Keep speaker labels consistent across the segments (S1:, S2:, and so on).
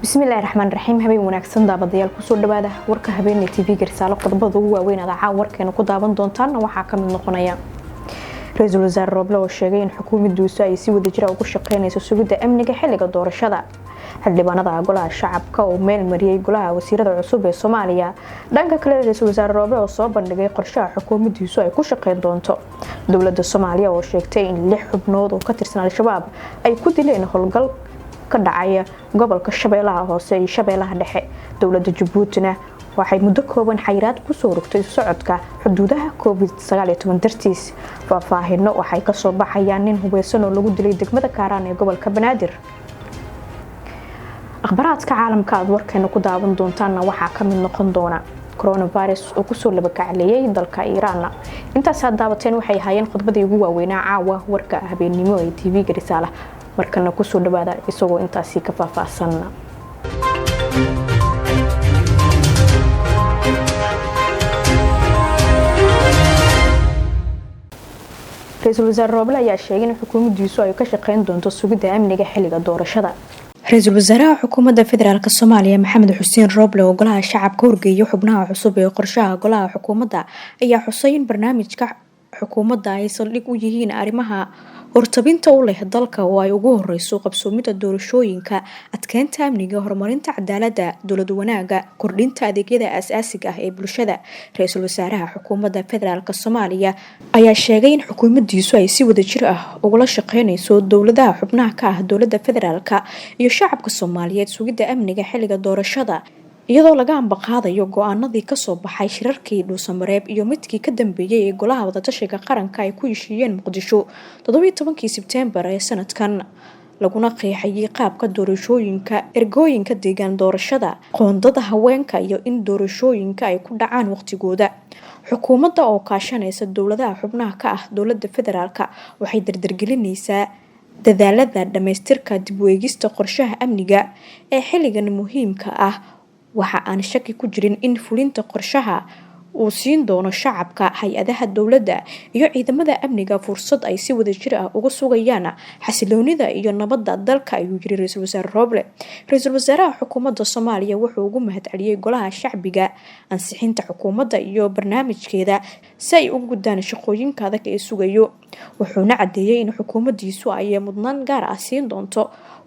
S1: بسم الله الرحمن الرحيم habeen wanaagsan daabadayaal ku soo dhawaada warka habeenay TV garsaalo qodobada ugu waaweyn adaca warkeena ku daaban doontaan waxa ka mid noqonaya Ra'iisul Wasaare Roble oo sheegay in xukuumaddiisu ay si wada jir ah ugu shaqeynayso sugidda amniga xilliga doorashada xildhibaanada golaha shacabka oo meel mariyay golaha wasiirada cusub ee Soomaaliya dhanka kale Ra'iisul Wasaare Roble oo soo bandhigay qorshaha xukuumaddiisu ay ku shaqeyn doonto dawladda Soomaaliya oo sheegtay in 6 xubnood oo ka tirsan al-shabaab ay ku dileen howlgal ka dhacay gobolka Shabeellaha Hoose iyo Shabeellaha Dhexe dawladda Djibouti waxay muddo kooban xayiraad ku soo rogtay socodka xuduudaha COVID-19 dartiis faahfaahinno waxay ka soo baxayaan nin hubeysan oo lagu dilay degmada Kaaraan ee gobolka Banaadir akhbaraadka caalamka aad warkeena ku daawan doontaan waxa ka mid noqon doona coronavirus oo ku soo laba kacleeyay dalka Iran intaas daawateen waxay hayeen khudbadii ugu waaweynaa caawa warka habeenimo ee TV Garisaala markana ku soo dhawaada isagoo intaasi ka faahfaahsan Ra'iisul Wasaare Roble ayaa sheegay in xukuumaddiisu ay ka shaqeyn doonto sugidda amniga xilliga doorashada Ra'iisul Wasaaraha Xukuumadda Federaalka Soomaaliya Maxamed Xuseen Roble oo golaha shacabka horgeeyay xubnaha cusub ee qorshaha golaha xukuumadda ayaa xusay in barnaamijka xukuumadda ay saldhig u yihiin arrimaha hortabinta u leh dalka oo ay ugu horeyso qabsoomida doorashooyinka adkeynta amniga horumarinta cadaaladda dowlad wanaaga kordhinta adeegyada aasaasiga ah ee bulshada Ra'iisul Wasaaraha Xukuumadda Federaalka Soomaaliya ayaa sheegay in xukuumaddiisu ay si wada jir ah uga shaqeynayso dowladaha xubnaha ka ah dowladda federaalka iyo shacabka Soomaaliyeed sugidda amniga xilliga doorashada iyadoo laga ambaqaadayo go'aanadii ka soo baxay shirarkii Dhuusamareeb iyo midkii ka dambeeyay ee golaha wadatashiga qaranka ay ku heshiiyeen Muqdisho 17 Sebtembar ee sanadkan laguna qeexayay qaabka doorashooyinka ergooyinka deegaan doorashada qoondada haweenka iyo in doorashooyinka ay ku dhacaan waqtigooda xukuumadda oo kaashanaysa dowladaha xubnaha ka ah dowladda federaalka waxay dardargelinaysaa dadaalada dhameystirka dib u eegista qorshaha amniga ee xilligan muhiimka ah waxa aan shaki ku jirin in fulinta qorshaha uu siin doono shacabka hay'adaha dowladda iyo ciidamada amniga fursad ay si wada jir ah uga sugayaan xasiloonida iyo nabadda dalka ayuu yiri Ra'iisul Wasaare Roble Ra'iisul Wasaaraha Xukuumadda Soomaaliya wuxuu ugu mahadceliyay golaha shacbiga ansixinta xukuumadda iyo barnaamijkeeda si ay ugu gudaan shaqooyinka adag ee sugayo wuxuuna cadeeyay in xukuumaddiisu ay mudnaan gaar ah siin doonto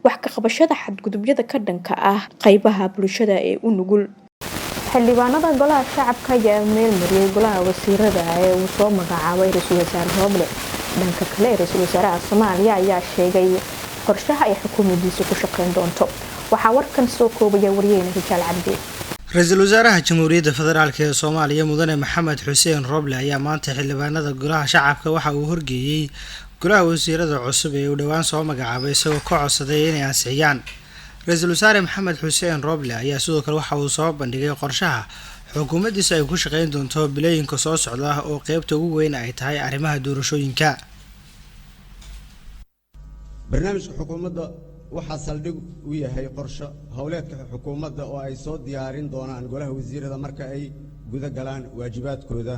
S1: wax ka qabashada xadgudubyada ka dhanka ah qaybaha bulshada ee u nugul xildhibaanada golaha shacabka ayaa meel mariyay golaha wasiirada ee uu soo magacaabay Ra'iisul Wasaare Roble dhanka kale Ra'iisul Wasaaraha Soomaaliya ayaa sheegay qorshaha ay xukuumaddiisu ku shaqeyn doonto waxa warkan soo koobaya wariyayna Rijaal Cabdi
S2: Ra'iisul Wasaaraha Jamhuuriyadda Federaalka ee Soomaaliya Mudane Maxamed Xuseen Roble ayaa maanta xildhibaanada golaha shacabka waxa uu horgeeyay golaha wasiirada cusub ee uu dhawaan soo magacaabay isagoo ka codsaday inay ansixiyaan Ra'iisul Wasaare Maxamed Xuseen Roble ayaa sidoo kale waxa uu soo bandhigay qorshaha xukuumaddiisa ay ku shaqeyn doonto bilooyinka soo socda oo qaybta ugu weyn ay tahay arrimaha doorashooyinka
S3: barnaamijka xukuumadda waxa saldhig u yahay qorshe hawleedka xukuumadda oo ay soo diyaarin doonaan golaha wasiirada marka ay guda galaan waajibaadkooda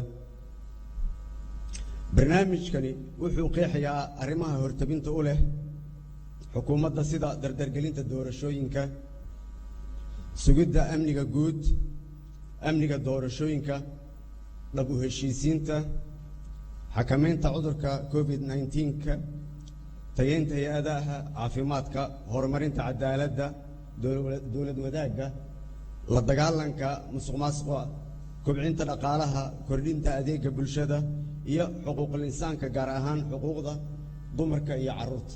S3: barnaamijkani wuxuu qeexayaa arrimaha hortabinta u leh xukuumadda sida dardargelinta doorashooyinka sugidda amniga guud amniga doorashooyinka dhab u heshiisiinta xakamaynta cudurka COVID-19 tayeynta hay'adaha caafimaadka horumarinta cadaaladda dowlad wadaagga la dagaalanka musuqmaasuqa kobcinta dhaqaalaha kordhinta adeegga bulshada iyo xuquuqul insaanka gaar ahaan xuquuqda dumarka iyo carruurta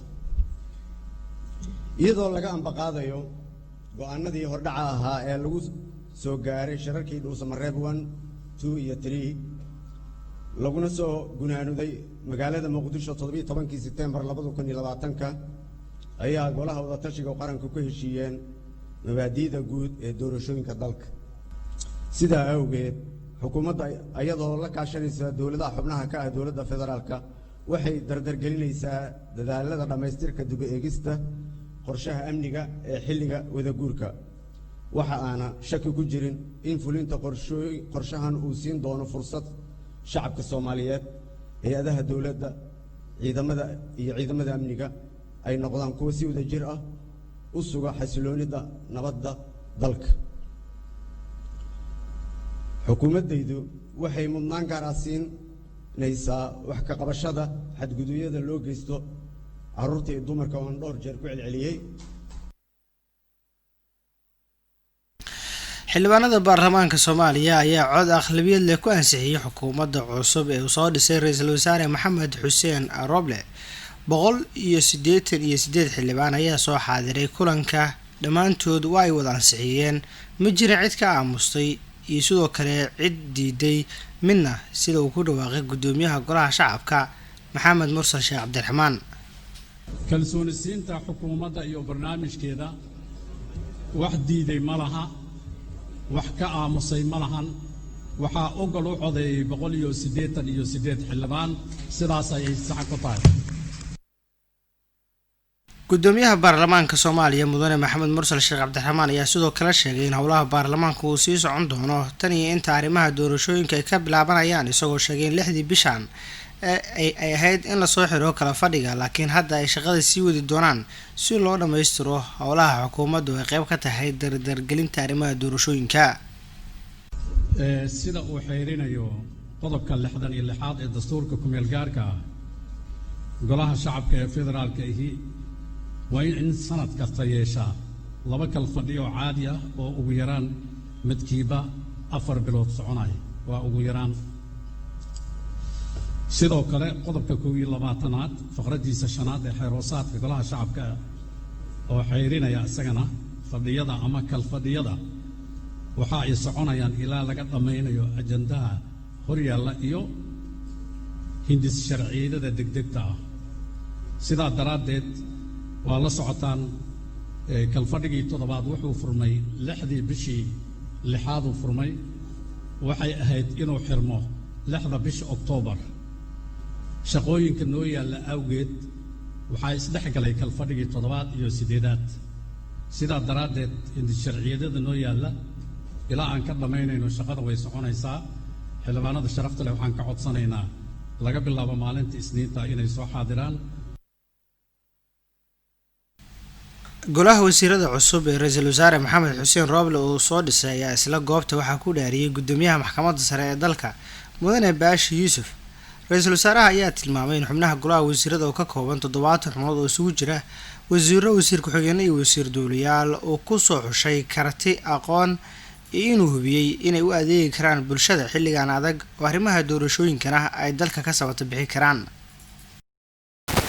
S3: iyadoo laga ambaqaadayo go'aanadii hordhaca ahaa ee lagu soo gaaray shirarkii Dhuusamareeb 1, 2 iyo 3 laguna soo gunaanuday magaalada Muqdisho 17 Sebtembar 2020 ayaa golaha wadatashiga qaranka ku heshiiyeen mabaadi'da guud ee doorashooyinka dalka sidaa awgeed xukuumadda ayadoo la kaashanaysa dowladaha xubnaha ka ah dowladda federaalka waxay dardargelinaysaa dadaalada dhameystirka dib u eegista qorshaha amniga ee xilliga wada guurka waxa aana shaki ku jirin in fulinta qorshahan uu siin doono fursad shacabka Soomaaliyeed hay'adaha dowladda ciidamada amniga ay noqdaan kuwa si wada jir ah u suga xasiloonida nabadda dalka. xukuumaddaydu waxay mudnaan gaar ah siinaysaa wax ka qabashada xadgudubyada loo geysto carruurta iyo dumarka oo aan dhowr jeer ku celceliyey.
S2: xildhibaanada baarlamaanka Soomaaliya ayaa cod aqlabiyad leh ku ansixiyay xukuumadda cusub ee uu soo dhisay Ra'iisul Wasaare Maxamed Xuseen Roble. 188 xildhibaan ayaa soo xaadiray kulanka, dhammaantood waa ay wada ansixiyeen, ma jira cid ka aamustay iyo sidoo kale cid diiday midna, sida uu ku dhawaaqay gudoomiyaha golaha shacabka Maxamed Mursal Sheekh Cabdiraxmaan.
S4: kalsoonisiinta xukuumadda iyo barnaamijkeeda wax diiday ma laha, wax ka aamusay ma lahan, waxaa ogol u codeeyay 188 xildhibaan, sidaas ayay sax ku tahay.
S2: gudoomiyaha baarlamaanka Soomaaliya mudane Maxamed Mursal Sheekh Cabdiraxmaan ayaa sidoo kale sheegay in howlaha baarlamaanka uu sii socon doono tan iyo inta arrimaha doorashooyinka ay ka bilaabanayaan, isagoo sheegay in 6 bishan ay ahayd in la soo xiro kala fadhiga, laakiin hadda ay shaqada sii wadi doonaan si loo dhameystiro howlaha xukuumaddu ay qayb ka tahay dardargelinta arrimaha doorashooyinka.
S4: sida uu xeerinayo qodobka 66 ee dastuurka ku-meel gaarka ah, golaha shacabka ee federaalka ahi waa in sanad kasta yeeshaa 2 kala fadhi oo caadi ah oo ugu yaraan midkiiba 4 bilood soconaya, waa ugu yaraan. sidoo kale qodobka 22aad faqradiisa 5aad ee xeeroosaadka golaha shacabka oo xeerinaya isagana fadhiyada ama kal fadhiyada waxa ay soconayaan ilaa laga dhameynayo ajandaha horyaalla iyo hindis sharciyada degdegta ah. sidaa daraaddeed waa la socotaan kal fadhigii 7aad wuxuu furmay 6dii bishii 6aad uu furmay, waxay ahayd inuu xirmo 6da bisha Oktoobar. shaqooyinka noo yaalla awgeed waxaa isdhex galay kal fadhigii 7aad iyo 8aad. sidaa daraaddeed hindis sharciyada noo yaalla ilaa aan ka dhammaynayno shaqada way soconaysaa. xildhibaanada sharafta leh waxaan ka codsanaynaa laga bilaabo maalinta Isniinta inay soo xaadiraan.
S2: golaha wasiirada cusub ee Ra'iisul Wasaare Maxamed Xuseen Roble uu soo dhisay ayaa isla goobta waxaa ku dhaariyay gudoomiyaha maxkamadda sare ee dalka mudane Baashi Yuusuf. Ra'iisul Wasaaraha ayaa tilmaamay in xubnaha golaha wasiirada oo ka kooban 70 xubnood oo isugu jira wasiiro, wasiir ku-xigeen iyo wasiir dowlayaal oo ku soo xushay karti, aqoon iyo inuu hubiyey inay u adeegi karaan bulshada xilligan adag oo arrimaha doorashooyinkana ay dalka ka sabata bixi karaan.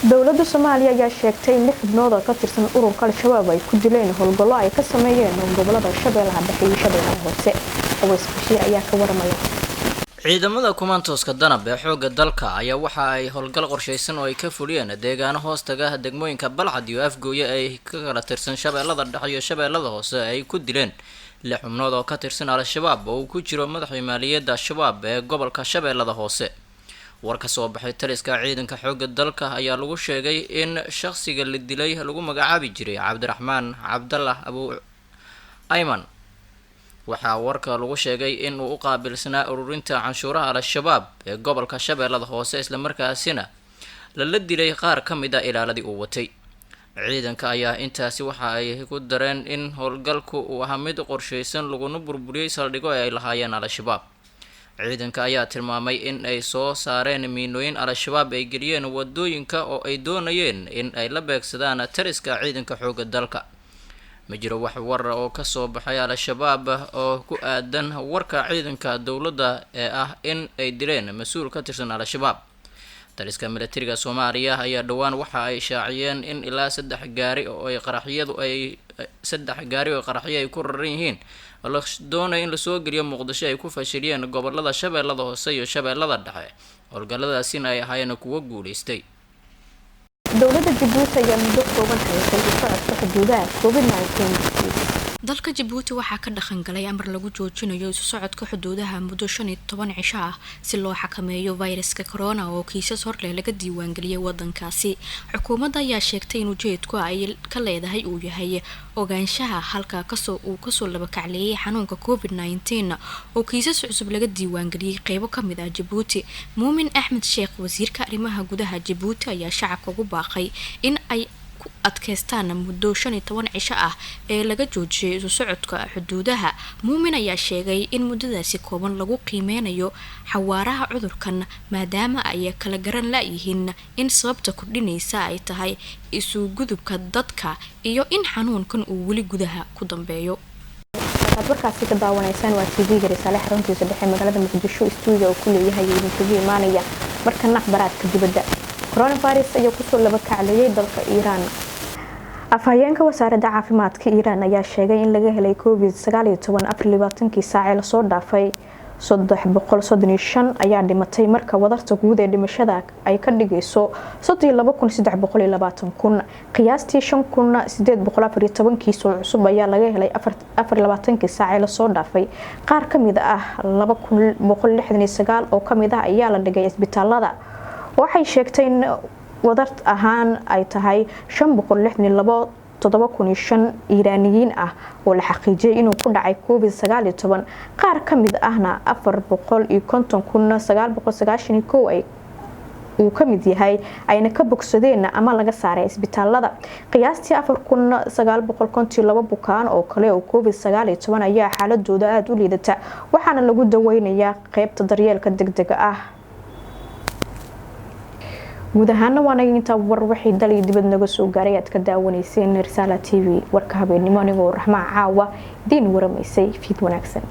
S1: dowladda Soomaaliya ayaa sheegtay in 6 xubnood oo ka tirsan ururka Al-Shabaab ay ku dileen howlgallo ay ka sameeyeen gobolada Shabeellaha Dhexe iyo Shabeellaha Hoose. Aways Bashiir ayaa ka waramaya.
S5: ciidamada kumaantooska danab ee xoogga dalka ayaa waxa ay howlgal qorsheysan oo ay ka fuliyeen deegaano hoostaga degmooyinka Balcad iyo Afgooye ay ka kala tirsan Shabeellada Dhexe iyo Shabeellada Hoose ay ku dileen 6 xubnood oo ka tirsan Al-Shabaab oo ku jiro madaxda maaliyadda Shabaab ee gobolka Shabeellada Hoose. war ka soo baxay taliska ciidanka xoogga dalka ayaa lagu sheegay in shakhsiga la dilay lagu magacaabi jiray Cabdiraxmaan Cabdallah Abu Ayman. waxaa warka lagu sheegay in uu u qaabilsanaa ururinta canshuuraha Al-Shabaab ee gobolka Shabeellada Hoose, isla markaasina la dilay qaar ka mid ah ilaaladii uu watay. ciidanka ayaa intaasi waxa ay ku dareen in howlgalku uu ahaa mid qorsheysan laguna burburiyay saldhigo ay lahaayeen Al-Shabaab. ciidanka ayaa tilmaamay in ay soo saareen miinooyin Al-Shabaab ay geliyeen wadooyinka oo ay doonayeen in ay la beegsadaan taliska ciidanka xoogga dalka. ma jiro wax war oo ka soo baxay Al-Shabaab oo ku aadan warka ciidanka dowladda ee ah in ay dileen mas'uul ka tirsan Al-Shabaab. taliska militariga Soomaaliya ayaa dhawaan waxa ay shaaciyeen in ilaa 3 gaari oo ay qaraxyo ay ku raran yihiin la doonay in la soo geliyo Muqdisho ay ku fashiliyeen gobolada Shabeellada Hoose iyo Shabeellada Dhexe. howlgalladaasina ay ahaayeen kuwo guuleystay.
S1: dowladda Djibouti ayaa muddo kooban haysay socodka xuduudaha COVID-19.
S6: dalka Djibouti waxaa ka dhaqan galay amar lagu joojinayo isu socodka xuduudaha muddo 15 cisho ah si loo xakameeyo fayraska corona oo kiisas hor leh laga diiwaan galiyay wadankaasi. xukuumadda ayaa sheegtay in ujeedku ay ka leedahay uu yahay ogaanshaha halka kasoo laba kacleeyay xanuunka COVID-19 oo kiisas cusub laga diiwaan galiyay qaybo ka mid ah Djibouti. Muumin Axmed Sheekh, wasiirka arrimaha gudaha Djibouti, ayaa shacabka ugu baaqay in ay ku adkeystaan muddo 15 cisho ah ee laga joojiyay isu socodka xuduudaha. Muumin ayaa sheegay in muddadaasi kooban lagu qiimeynayo xawaaraha cudurkan maadaama ay kala garan laayihiin in sababta kordhinaysa ay tahay isu gudubka dadka iyo in xanuunkan uu weli gudaha ku dambeeyo.
S1: warkaasi ka daawanaysaan waa TV Garisale xaruntiisa dhexe magaalada Muqdisho studio ku leeyahay idinkaga imaanaya markan akhbaraadka dibadda. Coronavirus ayaa ku soo laba kaclayay dalka Iran. Afhayeenka wasaaradda caafimaadka Iran ayaa sheegay in laga helay COVID-19 24 saac la soo dhaafay 335 ayaa dhimatay marka wadarta guud ee dhimashada ay ka dhigayso 32320 qiyaastii 5814 kiis oo cusub ayaa laga helay 24 saac la soo dhaafay. qaar kamid ah 2169 oo kamid ah ayaa la dhigay isbitaalada. waxay sheegtay in wadar ahaan ay tahay 562 7,500 Iiraaniyiin ah oo la xaqiijiyay inuu ku dhacay COVID-19 qaar kamid ahna 450,991 ay uu kamid yahay ayna ka bogsadeen ama laga saaray isbitaalada. qiyaastii 4,952 bukaan oo kale oo COVID-19 ayaa xaaladooda aad u liidata waxaana lagu daweynayaa qaybta daryeelka degdega ah. guud ahaana waana inta war wixii dalay dibad naga soo gaaray aad ka daawanayseen Risaale TV warka habeenimo anigoo Raxmaan Caawa diin waramaysay fiid wanaagsan.